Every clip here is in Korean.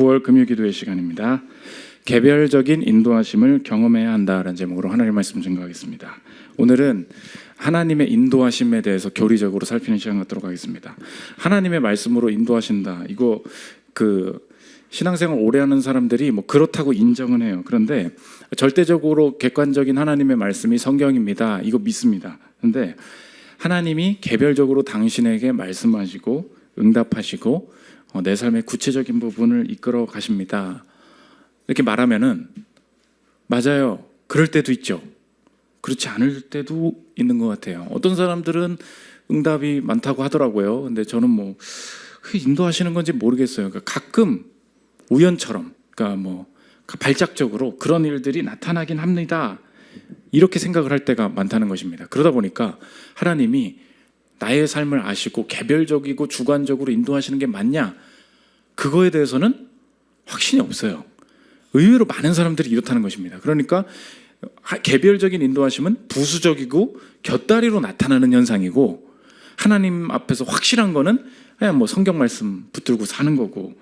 9월 금요기도의 시간입니다. 개별적인 인도하심을 경험해야 한다라는 제목으로 하나님의 말씀 증거하겠습니다. 오늘은 하나님의 인도하심에 대해서 교리적으로 살피는 시간 갖도록 하겠습니다. 하나님의 말씀으로 인도하신다. 이거 신앙생활 오래 하는 사람들이 그렇다고 인정은 해요. 그런데 절대적으로 객관적인 하나님의 말씀이 성경입니다. 이거 믿습니다. 그런데 하나님이 개별적으로 당신에게 말씀하시고 응답하시고 내 삶의 구체적인 부분을 이끌어 가십니다. 이렇게 말하면은 맞아요. 그럴 때도 있죠. 그렇지 않을 때도 있는 것 같아요. 어떤 사람들은 응답이 많다고 하더라고요. 근데 저는 인도하시는 건지 모르겠어요. 가끔 우연처럼, 발작적으로 그런 일들이 나타나긴 합니다. 이렇게 생각을 할 때가 많다는 것입니다. 그러다 보니까 하나님이 나의 삶을 아시고 개별적이고 주관적으로 인도하시는 게 맞냐? 그거에 대해서는 확신이 없어요. 의외로 많은 사람들이 이렇다는 것입니다. 그러니까 개별적인 인도하심은 부수적이고 곁다리로 나타나는 현상이고, 하나님 앞에서 확실한 거는 그냥 성경 말씀 붙들고 사는 거고,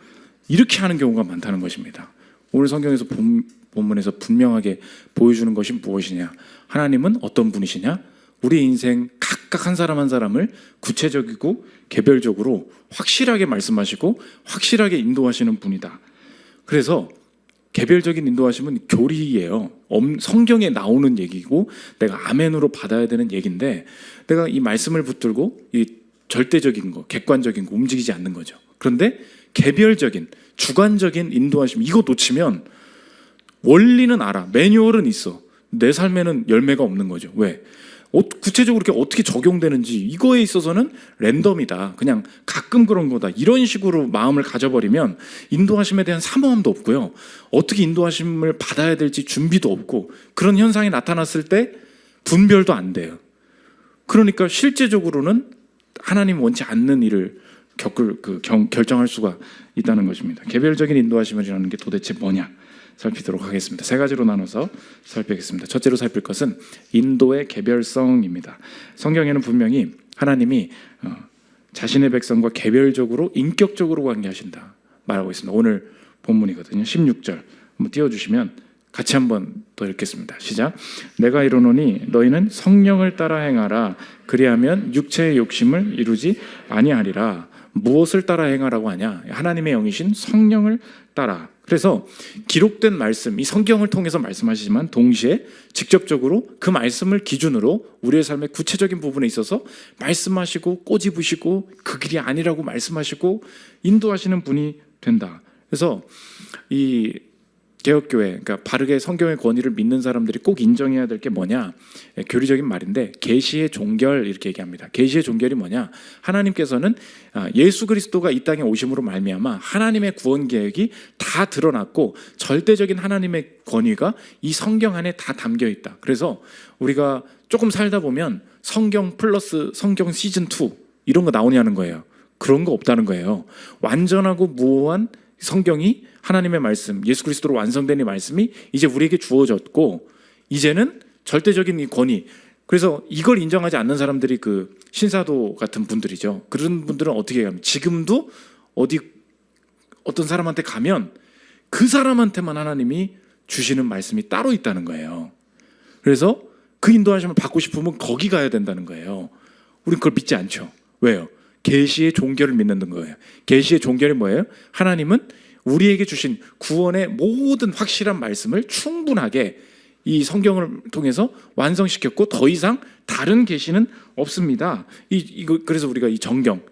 이렇게 하는 경우가 많다는 것입니다. 오늘 성경에서 본문에서 분명하게 보여주는 것이 무엇이냐? 하나님은 어떤 분이시냐? 우리 인생 각각 한 사람 한 사람을 구체적이고 개별적으로 확실하게 말씀하시고 확실하게 인도하시는 분이다. 그래서 개별적인 인도하심은 교리예요. 성경에 나오는 얘기고 내가 아멘으로 받아야 되는 얘기인데, 내가 이 말씀을 붙들고 이 절대적인 거, 객관적인 거 움직이지 않는 거죠. 그런데 개별적인, 주관적인 인도하심, 이거 놓치면 원리는 알아, 매뉴얼은 있어, 내 삶에는 열매가 없는 거죠. 왜? 구체적으로 이렇게 어떻게 적용되는지 이거에 있어서는 랜덤이다, 그냥 가끔 그런 거다, 이런 식으로 마음을 가져버리면 인도하심에 대한 사모함도 없고요, 어떻게 인도하심을 받아야 될지 준비도 없고, 그런 현상이 나타났을 때 분별도 안 돼요. 그러니까 실제적으로는 하나님 원치 않는 일을 결정할 수가 있다는 것입니다. 개별적인 인도하심이라는 게 도대체 뭐냐 살피도록 하겠습니다. 세 가지로 나눠서 살피겠습니다. 첫째로 살필 것은 인도의 개별성입니다. 성경에는 분명히 하나님이 자신의 백성과 개별적으로 인격적으로 관계하신다 말하고 있습니다. 오늘 본문이거든요. 16절 한번 띄워주시면 같이 한번 더 읽겠습니다. 시작. 내가 이르노니 너희는 성령을 따라 행하라. 그리하면 육체의 욕심을 이루지 아니하리라. 무엇을 따라 행하라고 하냐? 하나님의 영이신 성령을 따라. 그래서 기록된 말씀, 이 성경을 통해서 말씀하시지만 동시에 직접적으로 그 말씀을 기준으로 우리의 삶의 구체적인 부분에 있어서 말씀하시고 꼬집으시고 그 길이 아니라고 말씀하시고 인도하시는 분이 된다. 그래서 이 개혁교회, 그러니까 바르게 성경의 권위를 믿는 사람들이 꼭 인정해야 될 게 뭐냐? 교리적인 말인데 계시의 종결 이렇게 얘기합니다. 계시의 종결이 뭐냐? 하나님께서는 예수 그리스도가 이 땅에 오심으로 말미암아 하나님의 구원 계획이 다 드러났고 절대적인 하나님의 권위가 이 성경 안에 다 담겨 있다. 그래서 우리가 조금 살다 보면 성경 플러스 성경 시즌 2 이런 거 나오냐는 거예요. 그런 거 없다는 거예요. 완전하고 무오한 성경이, 하나님의 말씀, 예수 그리스도로 완성된 이 말씀이 이제 우리에게 주어졌고, 이제는 절대적인 이 권위, 그래서 이걸 인정하지 않는 사람들이 신사도 같은 분들이죠. 그런 분들은 어떻게 하면 지금도 어떤 사람한테 가면 그 사람한테만 하나님이 주시는 말씀이 따로 있다는 거예요. 그래서 그 인도하심을 받고 싶으면 거기 가야 된다는 거예요. 우린 그걸 믿지 않죠. 왜요? 계시의 종결을 믿는 거예요. 계시의 종결이 뭐예요? 하나님은 우리에게 주신 구원의 모든 확실한 말씀을 충분하게 이 성경을 통해서 완성시켰고 더 이상 다른 계시는 없습니다. 그래서 우리가 이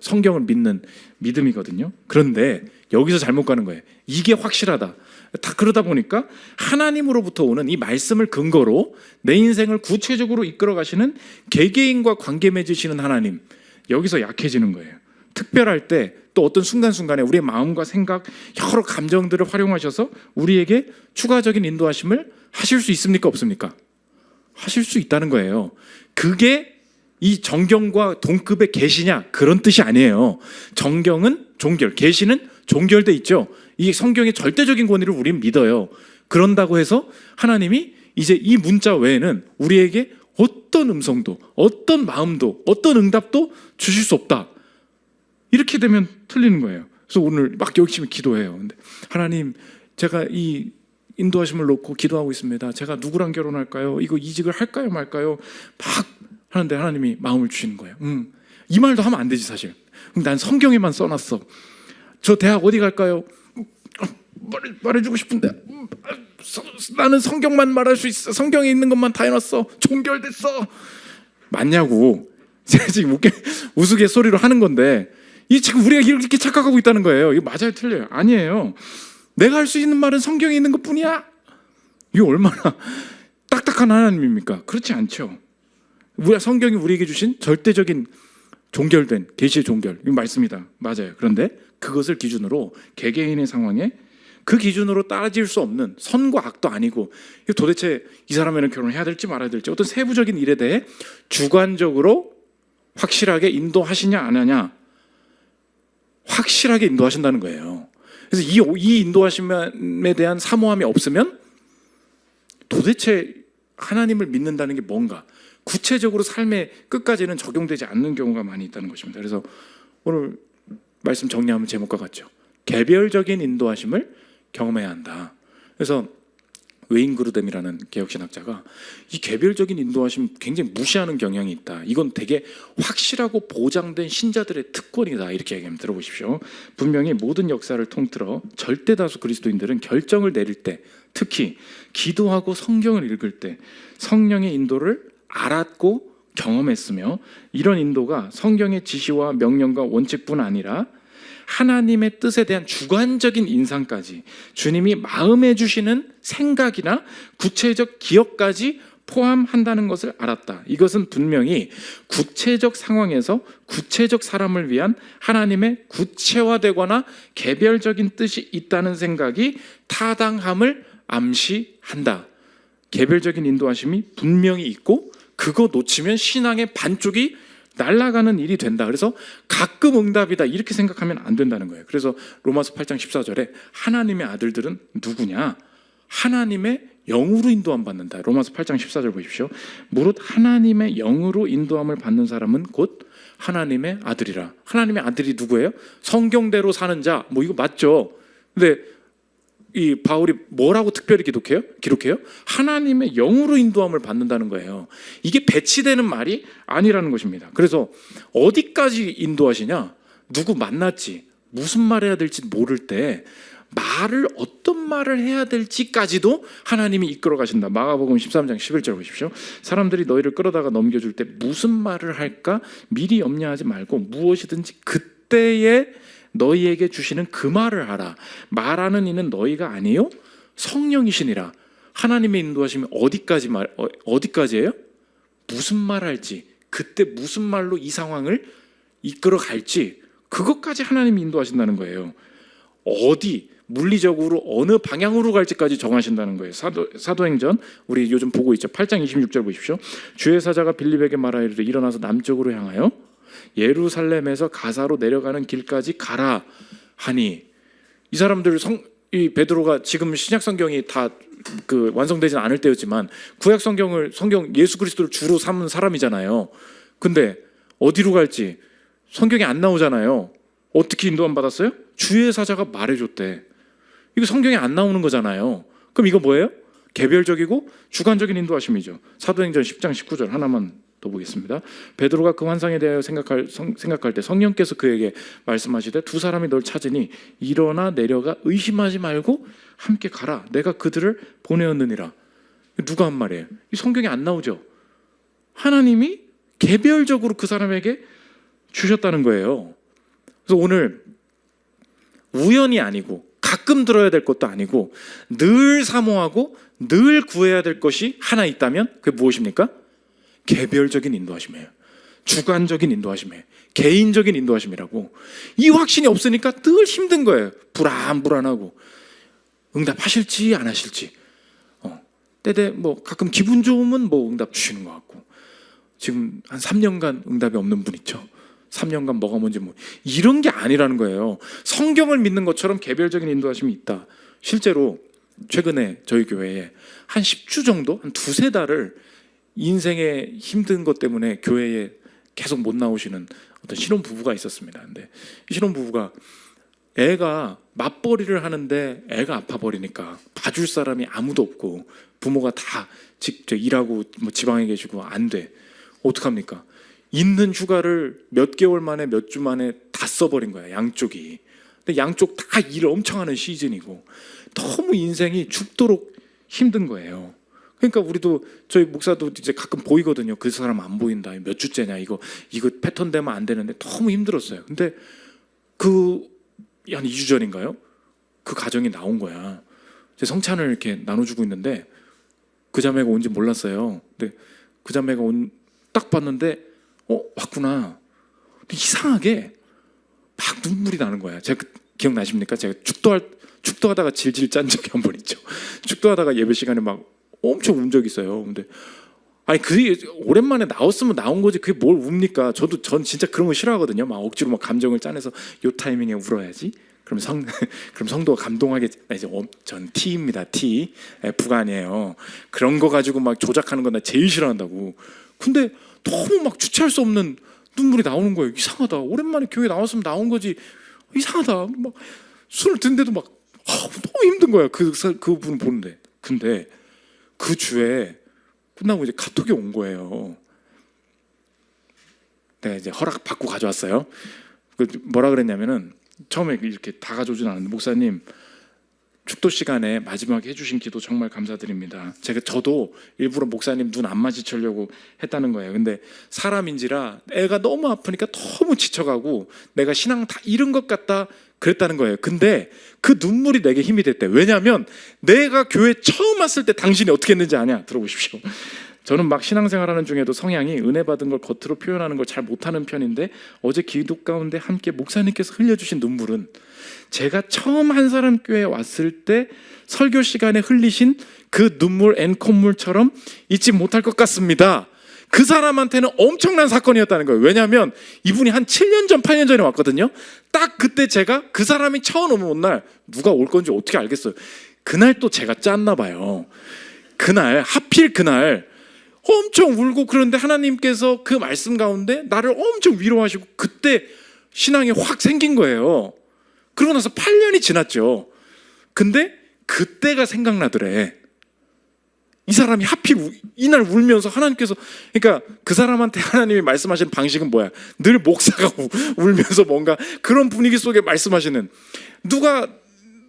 성경을 믿는 믿음이거든요. 그런데 여기서 잘못 가는 거예요. 이게 확실하다. 다 그러다 보니까 하나님으로부터 오는 이 말씀을 근거로 내 인생을 구체적으로 이끌어 가시는 개개인과 관계 맺으시는 하나님, 여기서 약해지는 거예요. 특별할 때 또 어떤 순간순간에 우리의 마음과 생각, 여러 감정들을 활용하셔서 우리에게 추가적인 인도하심을 하실 수 있습니까? 없습니까? 하실 수 있다는 거예요. 그게 이 정경과 동급의 계시냐? 그런 뜻이 아니에요. 정경은 종결, 계시는 종결돼 있죠. 이 성경의 절대적인 권위를 우리는 믿어요. 그런다고 해서 하나님이 이제 이 문자 외에는 우리에게 어떤 음성도, 어떤 마음도, 어떤 응답도 주실 수 없다. 이렇게 되면 틀리는 거예요. 그래서 오늘 막 열심히 기도해요. 근데 하나님, 제가 이 인도하심을 놓고 기도하고 있습니다. 제가 누구랑 결혼할까요? 이거 이직을 할까요 말까요? 막 하는데 하나님이 마음을 주시는 거예요. 이 말도 하면 안 되지 사실. 난 성경에만 써놨어. 저 대학 어디 갈까요? 말해주고 싶은데 나는 성경만 말할 수 있어. 성경에 있는 것만 다 해놨어. 종결됐어. 맞냐고. 제가 지금 우스갯소리로 하는 건데 이 지금 우리가 이렇게 착각하고 있다는 거예요. 이거 맞아요 틀려요? 아니에요. 내가 할 수 있는 말은 성경에 있는 것뿐이야. 이게 얼마나 딱딱한 하나님입니까? 그렇지 않죠. 성경이 우리에게 주신 절대적인 종결된 계시의 종결, 이 말씀이다. 맞아요. 그런데 그것을 기준으로 개개인의 상황에 그 기준으로 따질 수 없는 선과 악도 아니고 도대체 이 사람에는 결혼해야 될지 말아야 될지 어떤 세부적인 일에 대해 주관적으로 확실하게 인도하시냐 안 하냐 확실하게 인도하신다는 거예요. 그래서 이 인도하심에 대한 사모함이 없으면 도대체 하나님을 믿는다는 게 뭔가 구체적으로 삶의 끝까지는 적용되지 않는 경우가 많이 있다는 것입니다. 그래서 오늘 말씀 정리하면 제목과 같죠. 개별적인 인도하심을 경험해야 한다. 그래서 웨인 그루뎀이라는 개혁신학자가 이 개별적인 인도하심 굉장히 무시하는 경향이 있다. 이건 되게 확실하고 보장된 신자들의 특권이다. 이렇게 얘기하면 들어보십시오. 분명히 모든 역사를 통틀어 절대다수 그리스도인들은 결정을 내릴 때, 특히 기도하고 성경을 읽을 때 성령의 인도를 알았고 경험했으며, 이런 인도가 성경의 지시와 명령과 원칙뿐 아니라 하나님의 뜻에 대한 주관적인 인상까지, 주님이 마음에 주시는 생각이나 구체적 기억까지 포함한다는 것을 알았다. 이것은 분명히 구체적 상황에서 구체적 사람을 위한 하나님의 구체화되거나 개별적인 뜻이 있다는 생각이 타당함을 암시한다. 개별적인 인도하심이 분명히 있고 그거 놓치면 신앙의 반쪽이 날아가는 일이 된다. 그래서 가끔 응답이다 이렇게 생각하면 안 된다는 거예요. 그래서 로마서 8장 14절에 하나님의 아들들은 누구냐? 하나님의 영으로 인도함 받는다. 로마서 8장 14절 보십시오. 무릇 하나님의 영으로 인도함을 받는 사람은 곧 하나님의 아들이라. 하나님의 아들이 누구예요? 성경대로 사는 자. 뭐 이거 맞죠? 근데 이 바울이 뭐라고 특별히 기록해요? 하나님의 영으로 인도함을 받는다는 거예요. 이게 배치되는 말이 아니라는 것입니다. 그래서 어디까지 인도하시냐? 누구 만났지? 무슨 말 해야 될지 모를 때 어떤 말을 해야 될지까지도 하나님이 이끌어 가신다. 마가복음 13장 11절 보십시오. 사람들이 너희를 끌어다가 넘겨줄 때 무슨 말을 할까 미리 염려하지 말고 무엇이든지 그때에 너희에게 주시는 그 말을 하라. 말하는 이는 너희가 아니요 성령이시니라. 하나님의 인도하심이 어디까지예요? 무슨 말 할지, 그때 무슨 말로 이 상황을 이끌어 갈지, 그것까지 하나님이 인도하신다는 거예요. 물리적으로 어느 방향으로 갈지까지 정하신다는 거예요. 사도행전 우리 요즘 보고 있죠. 8장 26절 보십시오. 주의 사자가 빌립에게 말하이르되 일어나서 남쪽으로 향하여 예루살렘에서 가사로 내려가는 길까지 가라 하니, 이 사람들 이 베드로가 지금 신약 성경이 다 완성되지는 않을 때였지만 구약 성경 예수 그리스도를 주로 삼은 사람이잖아요. 근데 어디로 갈지 성경에 안 나오잖아요. 어떻게 인도함 받았어요? 주의 사자가 말해줬대. 이거 성경에 안 나오는 거잖아요. 그럼 이거 뭐예요? 개별적이고 주관적인 인도하심이죠. 사도행전 10장 19절 하나만 더 보겠습니다. 베드로가 그 환상에 대하여 생각할 때 성령께서 그에게 말씀하시되 두 사람이 널 찾으니 일어나 내려가 의심하지 말고 함께 가라. 내가 그들을 보내었느니라. 누가 한 말이에요? 이 성경에 안 나오죠. 하나님이 개별적으로 그 사람에게 주셨다는 거예요. 그래서 오늘 우연이 아니고 가끔 들어야 될 것도 아니고 늘 사모하고 늘 구해야 될 것이 하나 있다면 그게 무엇입니까? 개별적인 인도하심이에요. 주관적인 인도하심이에요. 개인적인 인도하심이라고. 이 확신이 없으니까 늘 힘든 거예요. 불안하고 응답하실지 안 하실지. 때때 가끔 기분 좋으면 응답 주시는 것 같고, 지금 한 3년간 응답이 없는 분 있죠. 3년간 뭐가 뭔지 이런 게 아니라는 거예요. 성경을 믿는 것처럼 개별적인 인도하심이 있다. 실제로 최근에 저희 교회에 한 10주 정도, 한 두세 달을 인생의 힘든 것 때문에 교회에 계속 못 나오시는 어떤 신혼부부가 있었습니다. 근데 이 신혼부부가 애가 맞벌이를 하는데 애가 아파버리니까 봐줄 사람이 아무도 없고 부모가 다 직접 일하고 뭐 지방에 계시고 안 돼. 어떡합니까? 있는 휴가를 몇 개월 만에 몇 주 만에 다 써버린 거야, 양쪽이. 근데 양쪽 다 일을 엄청 하는 시즌이고 너무 인생이 죽도록 힘든 거예요. 그러니까 우리도 저희 목사도 이제 가끔 보이거든요. 그 사람 안 보인다. 몇 주째냐 이거 패턴 되면 안 되는데 너무 힘들었어요. 근데 한 2주 전인가요? 그 가정이 나온 거야. 제 성찬을 이렇게 나눠주고 있는데 그 자매가 온지 몰랐어요. 근데 그 자매가 딱 봤는데 왔구나. 근데 이상하게 막 눈물이 나는 거야. 제가 기억나십니까? 제가 축도하다가 질질 짠 적이 한 번 있죠. 축도하다가 예배 시간에 막 엄청 운 적이 있어요. 근데 아니 오랜만에 나왔으면 나온 거지 그게 뭘 웁니까? 전 진짜 그런 거 싫어하거든요. 막 억지로 막 감정을 짜내서 요 타이밍에 울어야지. 그럼 성도가 감동하게. 전 T입니다. T. F가 아니에요. 그런 거 가지고 막 조작하는 건 나 제일 싫어한다고. 근데 너무 막 주체할 수 없는 눈물이 나오는 거예요. 이상하다. 오랜만에 교회 나왔으면 나온 거지. 이상하다. 막 술을 든데도 막 너무 힘든 거야. 그분 보는데. 근데 그 주에 끝나고 이제 카톡이 온 거예요. 내가 이제 허락 받고 가져왔어요. 뭐라 그랬냐면은 처음에 이렇게 다 가져오진 않았는데 목사님 축도 시간에 마지막에 해주신 기도 정말 감사드립니다. 저도 일부러 목사님 눈 안 마주치려고 했다는 거예요. 근데 사람인지라 애가 너무 아프니까 너무 지쳐가고 내가 신앙 다 잃은 것 같다 그랬다는 거예요. 근데 그 눈물이 내게 힘이 됐대. 왜냐하면 내가 교회 처음 왔을 때 당신이 어떻게 했는지 아냐? 들어보십시오. 저는 막 신앙생활하는 중에도 성향이 은혜 받은 걸 겉으로 표현하는 걸 잘 못하는 편인데 어제 기도 가운데 함께 목사님께서 흘려주신 눈물은 제가 처음 한 사람 교회에 왔을 때 설교 시간에 흘리신 그 눈물 앵콧물처럼 잊지 못할 것 같습니다. 그 사람한테는 엄청난 사건이었다는 거예요. 왜냐하면 이분이 한 7년 전, 8년 전에 왔거든요. 딱 그때 제가 그 사람이 처음 온 날 누가 올 건지 어떻게 알겠어요. 그날 또 제가 짰나 봐요. 하필 그날 엄청 울고 그런데 하나님께서 그 말씀 가운데 나를 엄청 위로하시고 그때 신앙이 확 생긴 거예요. 그러고 나서 8년이 지났죠. 근데 그때가 생각나더래. 이 사람이 하필 이날 울면서 하나님께서, 그러니까 그 사람한테 하나님이 말씀하시는 방식은 뭐야? 늘 목사가 울면서 뭔가 그런 분위기 속에 말씀하시는, 누가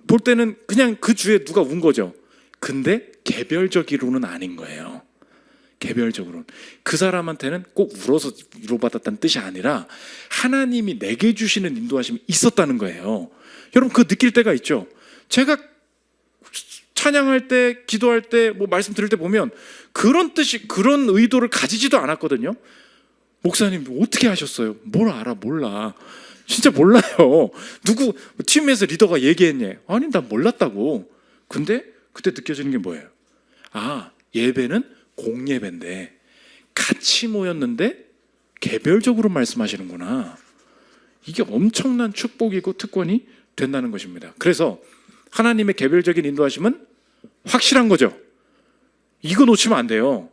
볼 때는 그냥 그 주에 누가 운 거죠. 근데 개별적으로는 아닌 거예요. 개별적으로는 그 사람한테는 꼭 울어서 위로받았다는 뜻이 아니라 하나님이 내게 주시는 인도하심이 있었다는 거예요. 여러분 그거 느낄 때가 있죠. 제가 찬양할 때, 기도할 때, 뭐 말씀 들을 때 보면 그런 뜻이, 그런 의도를 가지지도 않았거든요. 목사님 어떻게 하셨어요? 뭘 알아? 몰라. 진짜 몰라요. 누구 팀에서 리더가 얘기했니? 아니 난 몰랐다고. 근데 그때 느껴지는 게 뭐예요? 예배는 공예배인데 같이 모였는데 개별적으로 말씀하시는구나. 이게 엄청난 축복이고 특권이 된다는 것입니다. 그래서 하나님의 개별적인 인도하심은 확실한 거죠. 이거 놓치면 안 돼요.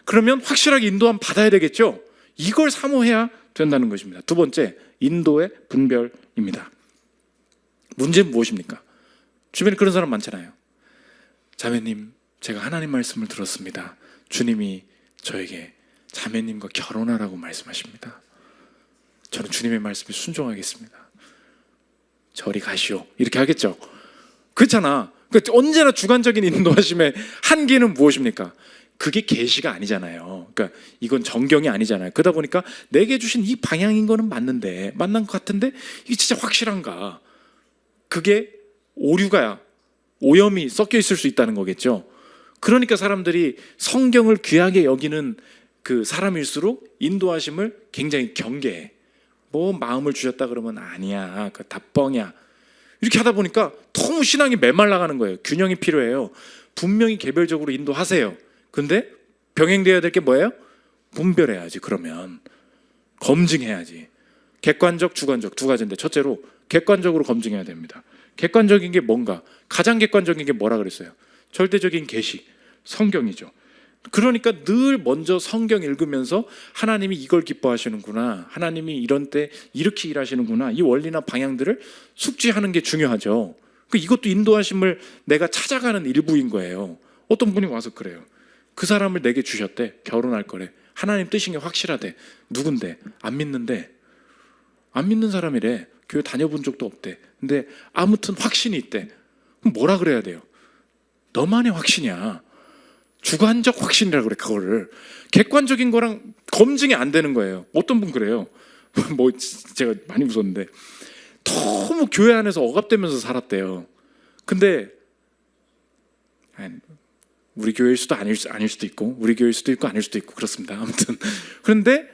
그러면 확실하게 인도함 받아야 되겠죠. 이걸 사모해야 된다는 것입니다. 두 번째, 인도의 분별입니다. 문제는 무엇입니까? 주변에 그런 사람 많잖아요. 자매님, 제가 하나님 말씀을 들었습니다. 주님이 저에게 자매님과 결혼하라고 말씀하십니다. 저는 주님의 말씀에 순종하겠습니다. 저리 가시오. 이렇게 하겠죠. 그렇잖아. 그러니까 언제나 주관적인 인도하심의 한계는 무엇입니까? 그게 계시가 아니잖아요. 그러니까 이건 정경이 아니잖아요. 그러다 보니까 내게 주신 이 방향인 거는 맞는데, 만난 것 같은데 이게 진짜 확실한가? 그게 오염이 섞여 있을 수 있다는 거겠죠. 그러니까 사람들이 성경을 귀하게 여기는 그 사람일수록 인도하심을 굉장히 경계해. 뭐 마음을 주셨다 그러면 아니야, 그 다 뻥이야. 이렇게 하다 보니까 너무 신앙이 메말라가는 거예요. 균형이 필요해요. 분명히 개별적으로 인도하세요. 근데 병행되어야 될 게 뭐예요? 분별해야지. 그러면 검증해야지. 객관적, 주관적 두 가지인데 첫째로 객관적으로 검증해야 됩니다. 객관적인 게 뭔가? 가장 객관적인 게 뭐라 그랬어요? 절대적인 계시, 성경이죠. 그러니까 늘 먼저 성경 읽으면서 하나님이 이걸 기뻐하시는구나, 하나님이 이런 때 이렇게 일하시는구나, 이 원리나 방향들을 숙지하는 게 중요하죠. 이것도 인도하심을 내가 찾아가는 일부인 거예요. 어떤 분이 와서 그래요. 그 사람을 내게 주셨대. 결혼할 거래. 하나님 뜻인 게 확실하대. 누군데? 안 믿는데. 안 믿는 사람이래. 교회 다녀본 적도 없대. 근데 아무튼 확신이 있대. 그럼 뭐라 그래야 돼요? 너만의 확신이야. 주관적 확신이라 그래. 그거를 객관적인 거랑 검증이 안 되는 거예요. 어떤 분 그래요. 뭐 제가 많이 웃었는데 너무 교회 안에서 억압되면서 살았대요. 근데 우리 교회일 수도 아닐 수도 있고, 우리 교회일 수도 있고 아닐 수도 있고 그렇습니다. 아무튼 그런데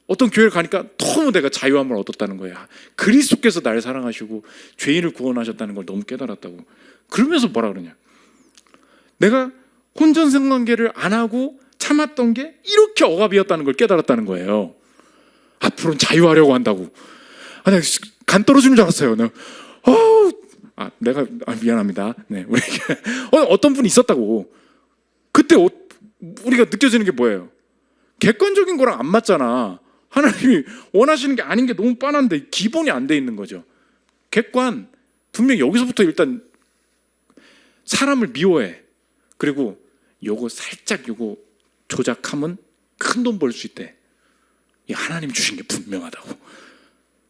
어떤 교회를 가니까 너무 내가 자유함을 얻었다는 거예요. 그리스도께서 나를 사랑하시고 죄인을 구원하셨다는 걸 너무 깨달았다고. 그러면서 뭐라 그러냐, 내가 혼전성관계를 안 하고 참았던 게 이렇게 억압이었다는 걸 깨달았다는 거예요. 앞으로는 자유하려고 한다고. 내가 간 떨어지는 줄 알았어요. 내가 미안합니다. 네, 우리 어떤 분이 있었다고. 그때 우리가 느껴지는 게 뭐예요? 객관적인 거랑 안 맞잖아. 하나님이 원하시는 게 아닌 게 너무 뻔한데 기본이 안 돼 있는 거죠. 객관, 분명히 여기서부터 일단 사람을 미워해. 그리고 요거 살짝 요거 조작하면 큰 돈 벌 수 있대. 이 하나님 주신 게 분명하다고.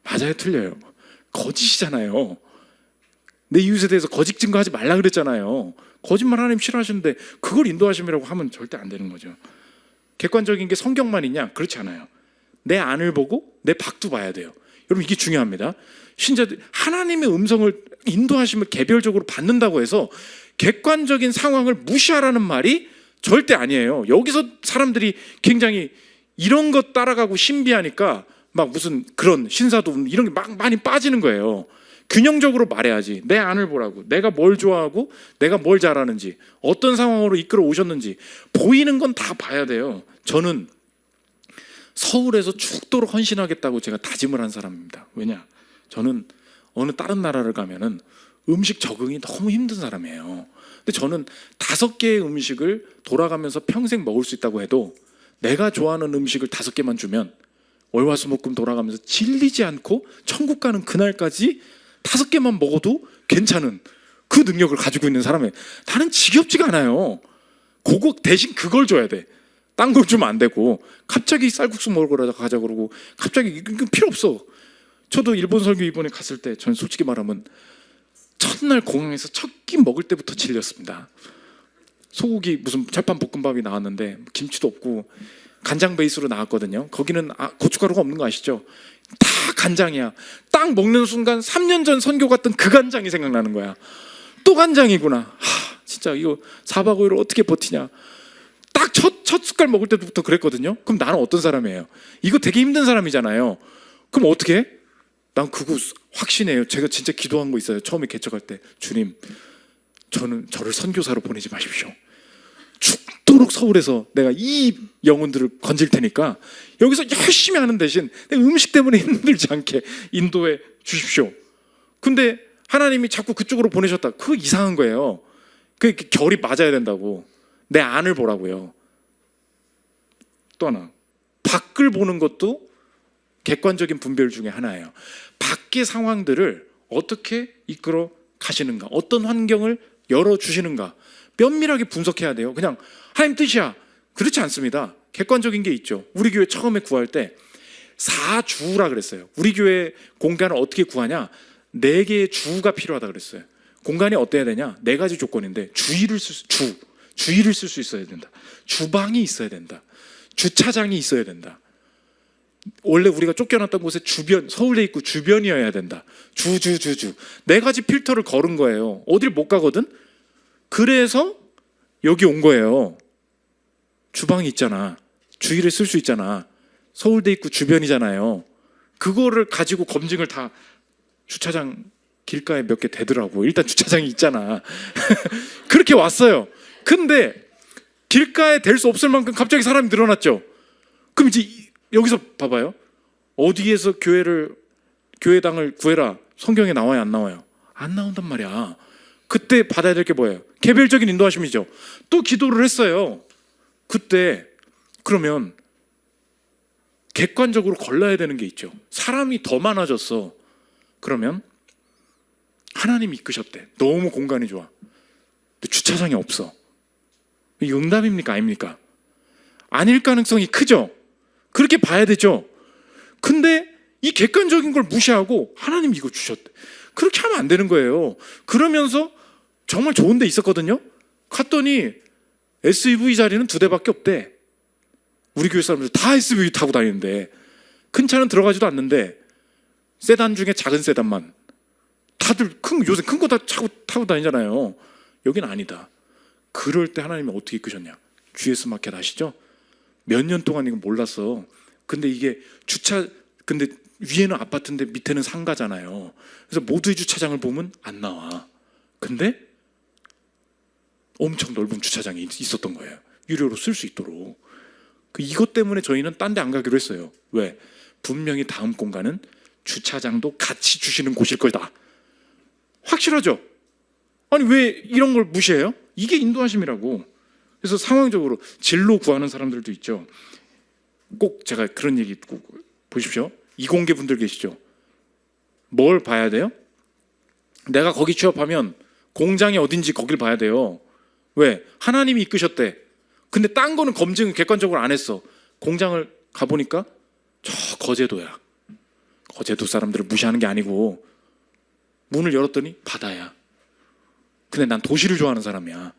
맞아요, 틀려요? 거짓이잖아요. 내 이웃에 대해서 거짓 증거하지 말라 그랬잖아요. 거짓말 하나님 싫어하시는데 그걸 인도하심이라고 하면 절대 안 되는 거죠. 객관적인 게 성경만이냐? 그렇지 않아요. 내 안을 보고 내 밖도 봐야 돼요. 여러분, 이게 중요합니다. 신자들 하나님의 음성을, 인도하심을 개별적으로 받는다고 해서 객관적인 상황을 무시하라는 말이 절대 아니에요. 여기서 사람들이 굉장히 이런 것 따라가고 신비하니까 막 무슨 그런 신사도 이런 게 막 많이 빠지는 거예요. 균형적으로 말해야지. 내 안을 보라고. 내가 뭘 좋아하고 내가 뭘 잘하는지, 어떤 상황으로 이끌어 오셨는지 보이는 건 다 봐야 돼요. 저는 서울에서 죽도록 헌신하겠다고 제가 다짐을 한 사람입니다. 왜냐? 저는 어느 다른 나라를 가면은 음식 적응이 너무 힘든 사람이에요. 근데 저는 5개의 음식을 돌아가면서 평생 먹을 수 있다고 해도 내가 좋아하는 음식을 5개만 주면 월화수목금 돌아가면서 질리지 않고 천국 가는 그날까지 5개만 먹어도 괜찮은 그 능력을 가지고 있는 사람이에요. 나는 지겹지가 않아요. 그거 대신 그걸 줘야 돼. 딴 걸 주면 안 되고. 갑자기 쌀국수 먹으러 가자 그러고 갑자기 이거 필요 없어. 저도 일본 설교 이번에 갔을 때 전 솔직히 말하면 첫날 공항에서 첫 끼 먹을 때부터 질렸습니다. 소고기 무슨 철판볶음밥이 나왔는데 김치도 없고 간장 베이스로 나왔거든요. 거기는 고춧가루가 없는 거 아시죠? 다 간장이야. 딱 먹는 순간 3년 전 선교 갔던 그 간장이 생각나는 거야. 또 간장이구나. 진짜 이거 4박 5일을 어떻게 버티냐. 딱 첫 숟갈 먹을 때부터 그랬거든요. 그럼 나는 어떤 사람이에요? 이거 되게 힘든 사람이잖아요. 그럼 어떻게 해? 난 그거 확신해요. 제가 진짜 기도한 거 있어요. 처음에 개척할 때, 주님, 저를 선교사로 보내지 마십시오. 죽도록 서울에서 내가 이 영혼들을 건질 테니까 여기서 열심히 하는 대신 내가 음식 때문에 힘들지 않게 인도해 주십시오. 근데 하나님이 자꾸 그쪽으로 보내셨다. 그거 이상한 거예요. 그 결이 맞아야 된다고. 내 안을 보라고요. 또 하나, 밖을 보는 것도 객관적인 분별 중에 하나예요. 밖의 상황들을 어떻게 이끌어 가시는가, 어떤 환경을 열어주시는가 면밀하게 분석해야 돼요. 그냥 하나님 뜻이야, 그렇지 않습니다. 객관적인 게 있죠. 우리 교회 처음에 구할 때 4주라 그랬어요. 우리 교회 공간을 어떻게 구하냐, 4개의 주가 필요하다 그랬어요. 공간이 어때야 되냐, 4가지 조건인데 주의를 쓸 수 있어야 된다. 주방이 있어야 된다. 주차장이 있어야 된다. 원래 우리가 쫓겨났던 곳에 주변, 서울대 입구 주변이어야 된다. 주 4가지 필터를 걸은 거예요. 어딜 못 가거든. 그래서 여기 온 거예요. 주방이 있잖아. 주의를 쓸 수 있잖아. 서울대 입구 주변이잖아요. 그거를 가지고 검증을 다, 주차장 길가에 몇 개 되더라고. 일단 주차장이 있잖아. 그렇게 왔어요. 근데 길가에 될 수 없을 만큼 갑자기 사람이 늘어났죠. 그럼 이제 여기서 봐봐요. 어디에서 교회당을 구해라. 성경에 나와요, 안 나와요? 안 나온단 말이야. 그때 받아야 될 게 뭐예요? 개별적인 인도하심이죠. 또 기도를 했어요. 그때 그러면 객관적으로 걸러야 되는 게 있죠. 사람이 더 많아졌어. 그러면 하나님이 이끄셨대. 너무 공간이 좋아. 근데 주차장이 없어. 이게 응답입니까? 아닙니까? 아닐 가능성이 크죠. 그렇게 봐야 되죠. 근데 이 객관적인 걸 무시하고 하나님이 이거 주셨대. 그렇게 하면 안 되는 거예요. 그러면서 정말 좋은 데 있었거든요. 갔더니 SUV 자리는 2대밖에 없대. 우리 교회 사람들 다 SUV 타고 다니는데, 큰 차는 들어가지도 않는데 세단 중에 작은 세단만. 다들 요새 큰 거 다 타고 다니잖아요. 여긴 아니다. 그럴 때 하나님이 어떻게 이끄셨냐? GS 마켓 아시죠? 몇 년 동안 이거 몰랐어. 근데 이게 근데 위에는 아파트인데 밑에는 상가잖아요. 그래서 모두의 주차장을 보면 안 나와. 근데 엄청 넓은 주차장이 있었던 거예요. 유료로 쓸 수 있도록. 이것 때문에 저희는 딴 데 안 가기로 했어요. 왜? 분명히 다음 공간은 주차장도 같이 주시는 곳일 거다. 확실하죠? 아니 왜 이런 걸 무시해요? 이게 인도하심이라고. 그래서 상황적으로 진로 구하는 사람들도 있죠. 꼭 제가 그런 얘기 꼭 보십시오. 이공계 분들 계시죠? 뭘 봐야 돼요? 내가 거기 취업하면 공장이 어딘지 거길 봐야 돼요. 왜? 하나님이 이끄셨대. 근데 딴 거는 검증을 객관적으로 안 했어. 공장을 가보니까 저 거제도야. 거제도 사람들을 무시하는 게 아니고 문을 열었더니 바다야. 근데 난 도시를 좋아하는 사람이야.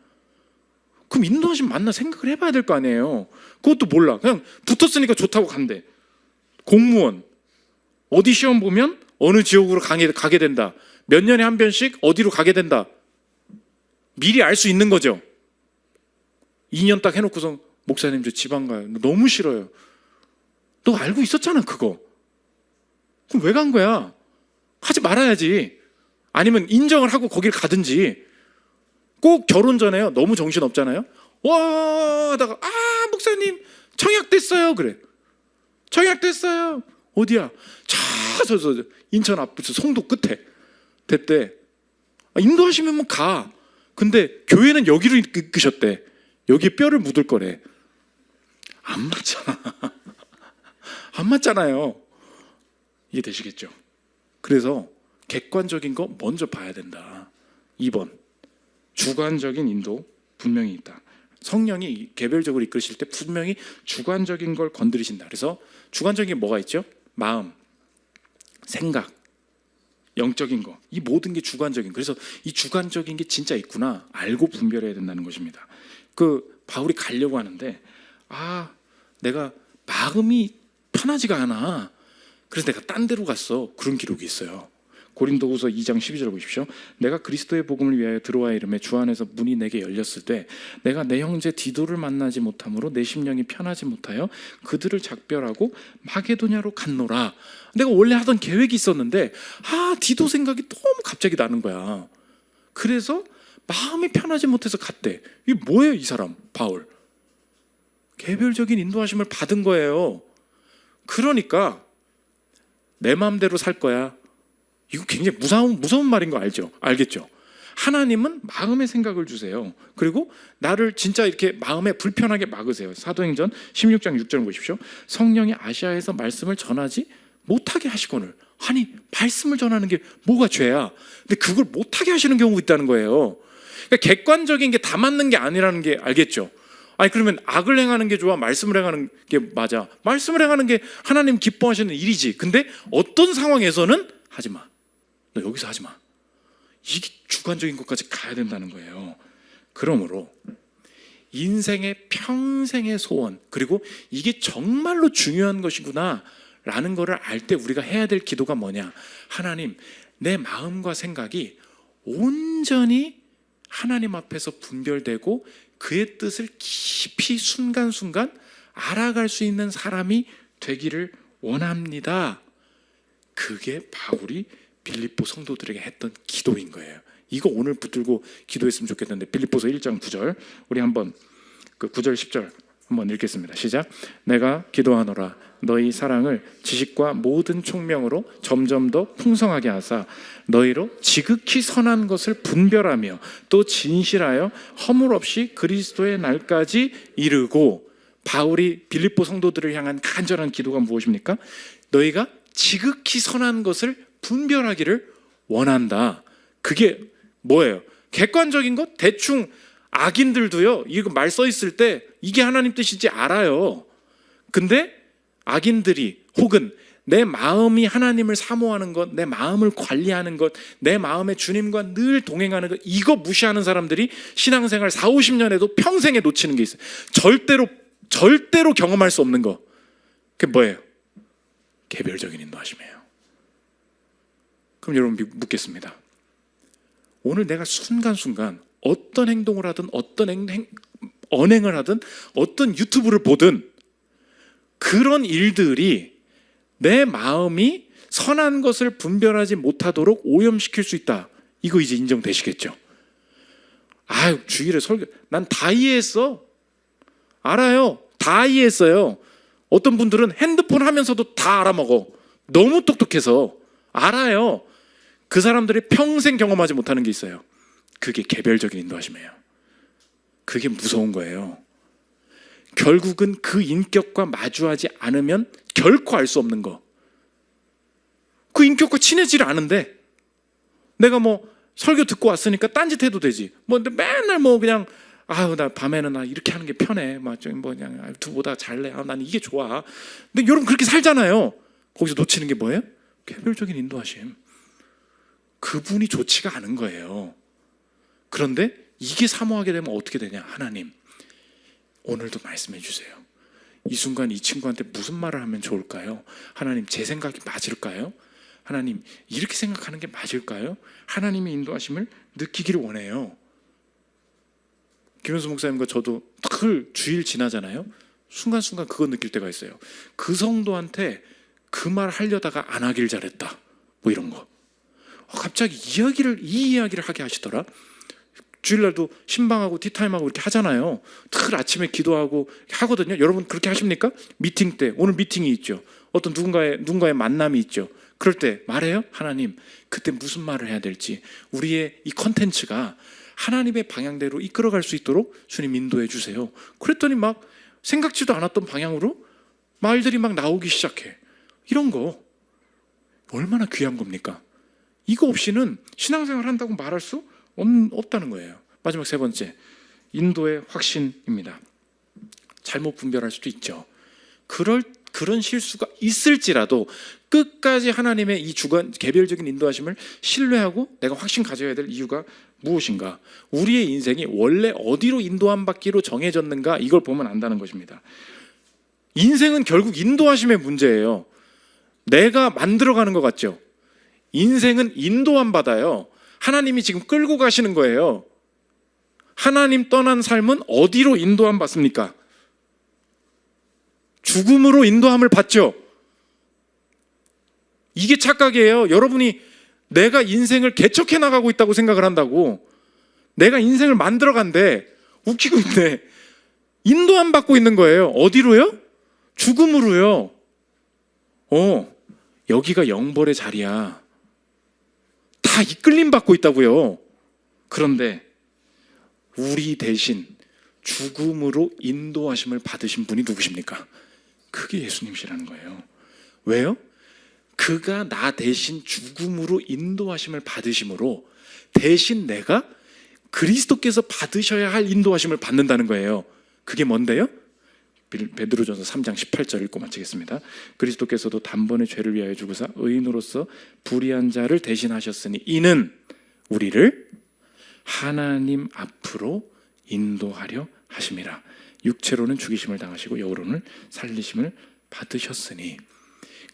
그럼 인도하심 맞나 생각을 해봐야 될 거 아니에요. 그것도 몰라. 그냥 붙었으니까 좋다고 간대. 공무원 어디 시험 보면 어느 지역으로 가게 된다. 몇 년에 한 번씩 어디로 가게 된다. 미리 알 수 있는 거죠. 2년 딱 해놓고서 목사님 저 지방 가요. 너무 싫어요. 너 알고 있었잖아 그거. 그럼 왜 간 거야? 하지 말아야지. 아니면 인정을 하고 거길 가든지. 꼭 결혼 전에요. 너무 정신 없잖아요. 와 하다가 목사님 청약됐어요. 그래. 청약됐어요. 어디야? 저 인천 앞에서 송도 끝에 됐대. 인도하시면 뭐 가. 근데 교회는 여기로 이끄셨대. 여기에 뼈를 묻을 거래. 안 맞잖아. 안 맞잖아요. 이해되시겠죠? 그래서 객관적인 거 먼저 봐야 된다. 2번, 주관적인 인도 분명히 있다. 성령이 개별적으로 이끄실 때 분명히 주관적인 걸 건드리신다. 그래서 주관적인 게 뭐가 있죠? 마음, 생각, 영적인 거. 이 모든 게 주관적인. 그래서 이 주관적인 게 진짜 있구나 알고 분별해야 된다는 것입니다. 바울이 가려고 하는데 내가 마음이 편하지가 않아. 그래서 내가 딴 데로 갔어. 그런 기록이 있어요. 고린도후서 2장 12절 보십시오. 내가 그리스도의 복음을 위하여 들어와 이름에 주 안에서 문이 내게 열렸을 때 내가 내 형제 디도를 만나지 못함으로 내 심령이 편하지 못하여 그들을 작별하고 마게도냐로 갔노라. 내가 원래 하던 계획이 있었는데 디도 생각이 너무 갑자기 나는 거야. 그래서 마음이 편하지 못해서 갔대. 이게 뭐예요 이 사람 바울? 개별적인 인도하심을 받은 거예요. 그러니까 내 마음대로 살 거야. 이거 굉장히 무서운 말인 거 알겠죠? 하나님은 마음의 생각을 주세요. 그리고 나를 진짜 이렇게 마음에 불편하게 막으세요. 사도행전 16장 6절 보십시오. 성령이 아시아에서 말씀을 전하지 못하게 하시거늘. 아니 말씀을 전하는 게 뭐가 죄야? 근데 그걸 못하게 하시는 경우가 있다는 거예요. 그러니까 객관적인 게 다 맞는 게 아니라는 게 알겠죠? 아니 그러면 악을 행하는 게 좋아? 말씀을 행하는 게 맞아? 말씀을 행하는 게 하나님 기뻐하시는 일이지. 근데 어떤 상황에서는 하지 마. 너 여기서 하지 마. 이게 주관적인 것까지 가야 된다는 거예요. 그러므로 인생의 평생의 소원, 그리고 이게 정말로 중요한 것이구나 라는 거를 알 때 우리가 해야 될 기도가 뭐냐? 하나님, 내 마음과 생각이 온전히 하나님 앞에서 분별되고 그의 뜻을 깊이 순간순간 알아갈 수 있는 사람이 되기를 원합니다. 그게 바울이 빌립보 성도들에게 했던 기도인 거예요. 이거 오늘 붙들고 기도했으면 좋겠는데, 빌립보서 1장 9절 우리 한번 그 9절 10절 한번 읽겠습니다. 시작. 내가 기도하노라 너희 사랑을 지식과 모든 총명으로 점점 더 풍성하게 하사 너희로 지극히 선한 것을 분별하며 또 진실하여 허물 없이 그리스도의 날까지 이르고. 바울이 빌립보 성도들을 향한 간절한 기도가 무엇입니까? 너희가 지극히 선한 것을 분별하기를 원한다. 그게 뭐예요? 객관적인 것? 대충 악인들도요, 이거 말 써 있을 때 이게 하나님 뜻인지 알아요. 근데 악인들이 혹은 내 마음이 하나님을 사모하는 것, 내 마음을 관리하는 것, 내 마음에 주님과 늘 동행하는 것, 이거 무시하는 사람들이 신앙생활 4, 50년 해도 평생에 놓치는 게 있어요. 절대로 경험할 수 없는 거. 그게 뭐예요? 개별적인 인도하심이에요. 그럼 여러분 묻겠습니다. 오늘 내가 순간순간 어떤 행동을 하든 어떤 언행을 하든 어떤 유튜브를 보든 그런 일들이 내 마음이 선한 것을 분별하지 못하도록 오염시킬 수 있다. 이거 이제 인정되시겠죠? 주일에 설교 난 다 이해했어. 알아요. 다 이해했어요. 어떤 분들은 핸드폰 하면서도 다 알아먹어. 너무 똑똑해서 알아요. 그 사람들이 평생 경험하지 못하는 게 있어요. 그게 개별적인 인도하심이에요. 그게 무서운 거예요. 결국은 그 인격과 마주하지 않으면 결코 알 수 없는 거. 그 인격과 친해지를 않은데 내가 뭐 설교 듣고 왔으니까 딴짓 해도 되지. 맨날 그냥 나 밤에는 이렇게 하는 게 편해. 그냥 두보다 잘래. 난 이게 좋아. 근데 여러분 그렇게 살잖아요. 거기서 놓치는 게 뭐예요? 개별적인 인도하심. 그분이 좋지가 않은 거예요. 그런데 이게 사모하게 되면 어떻게 되냐? 하나님, 오늘도 말씀해 주세요. 이 순간 이 친구한테 무슨 말을 하면 좋을까요? 하나님, 제 생각이 맞을까요? 하나님, 이렇게 생각하는 게 맞을까요? 하나님의 인도하심을 느끼기를 원해요. 김현수 목사님과 저도 늘 주일 지나잖아요. 순간순간 그거 느낄 때가 있어요. 그 성도한테 그 말 하려다가 안 하길 잘했다. 뭐 이런 거. 갑자기 이 이야기를 하게 하시더라. 주일날도 신방하고 티타임하고 이렇게 하잖아요. 늘 아침에 기도하고 하거든요. 여러분 그렇게 하십니까? 미팅 때, 오늘 미팅이 있죠. 어떤 누군가의 만남이 있죠. 그럴 때 말해요. 하나님, 그때 무슨 말을 해야 될지, 우리의 이 컨텐츠가 하나님의 방향대로 이끌어갈 수 있도록 주님 인도해 주세요. 그랬더니 막 생각지도 않았던 방향으로 말들이 막 나오기 시작해. 이런 거 얼마나 귀한 겁니까? 이거 없이는 신앙생활 한다고 말할 수 없다는 거예요. 마지막 세 번째, 인도의 확신입니다. 잘못 분별할 수도 있죠. 그런 실수가 있을지라도 끝까지 하나님의 이 개별적인 인도하심을 신뢰하고 내가 확신 가져야 될 이유가 무엇인가? 우리의 인생이 원래 어디로 인도함 받기로 정해졌는가? 이걸 보면 안다는 것입니다. 인생은 결국 인도하심의 문제예요. 내가 만들어가는 것 같죠? 인생은 인도함 받아요. 하나님이 지금 끌고 가시는 거예요. 하나님 떠난 삶은 어디로 인도함 받습니까? 죽음으로 인도함을 받죠. 이게 착각이에요. 여러분이 내가 인생을 개척해 나가고 있다고 생각을 한다고. 내가 인생을 만들어 간대. 웃기고 있네. 인도함 받고 있는 거예요. 어디로요? 죽음으로요. 여기가 영벌의 자리야. 다 이끌림 받고 있다고요. 그런데 우리 대신 죽음으로 인도하심을 받으신 분이 누구십니까? 그게 예수님이시라는 거예요. 왜요? 그가 나 대신 죽음으로 인도하심을 받으심으로 대신 내가 그리스도께서 받으셔야 할 인도하심을 받는다는 거예요. 그게 뭔데요? 베드로전서 3장 18절 읽고 마치겠습니다. 그리스도께서도 단번에 죄를 위하여 죽으사 의인으로서 불의한 자를 대신하셨으니 이는 우리를 하나님 앞으로 인도하려 하심이라. 육체로는 죽이심을 당하시고 영으로는 살리심을 받으셨으니,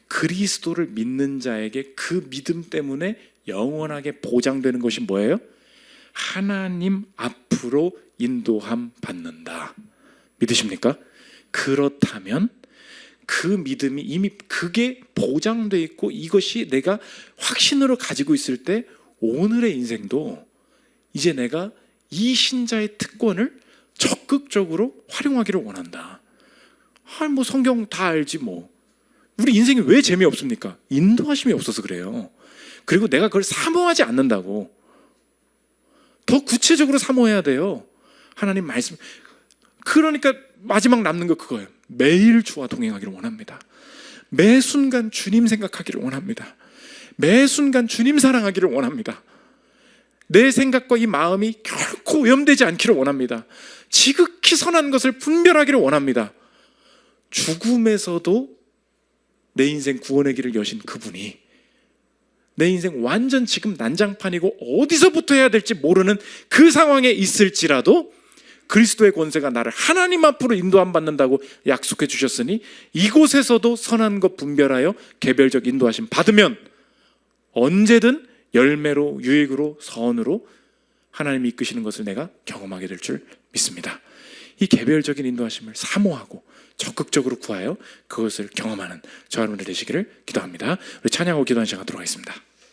그리스도를 믿는 자에게 그 믿음 때문에 영원하게 보장되는 것이 뭐예요? 하나님 앞으로 인도함 받는다. 믿으십니까? 그렇다면 그 믿음이 이미 그게 보장돼 있고 이것이 내가 확신으로 가지고 있을 때 오늘의 인생도 이제 내가 이 신자의 특권을 적극적으로 활용하기를 원한다. 뭐 성경 다 알지 뭐. 우리 인생이 왜 재미없습니까? 인도하심이 없어서 그래요. 그리고 내가 그걸 사모하지 않는다고. 더 구체적으로 사모해야 돼요. 하나님 말씀. 그러니까 마지막 남는 거 그거예요. 매일 주와 동행하기를 원합니다. 매 순간 주님 생각하기를 원합니다. 매 순간 주님 사랑하기를 원합니다. 내 생각과 이 마음이 결코 오염되지 않기를 원합니다. 지극히 선한 것을 분별하기를 원합니다. 죽음에서도 내 인생 구원의 길을 여신 그분이 내 인생 완전 지금 난장판이고 어디서부터 해야 될지 모르는 그 상황에 있을지라도 그리스도의 권세가 나를 하나님 앞으로 인도함 받는다고 약속해 주셨으니 이곳에서도 선한 것 분별하여 개별적 인도하심 받으면 언제든 열매로 유익으로 선으로 하나님이 이끄시는 것을 내가 경험하게 될 줄 믿습니다. 이 개별적인 인도하심을 사모하고 적극적으로 구하여 그것을 경험하는 저와 여러분들 되시기를 기도합니다. 우리 찬양하고 기도하는 시간 갖도록 하겠습니다.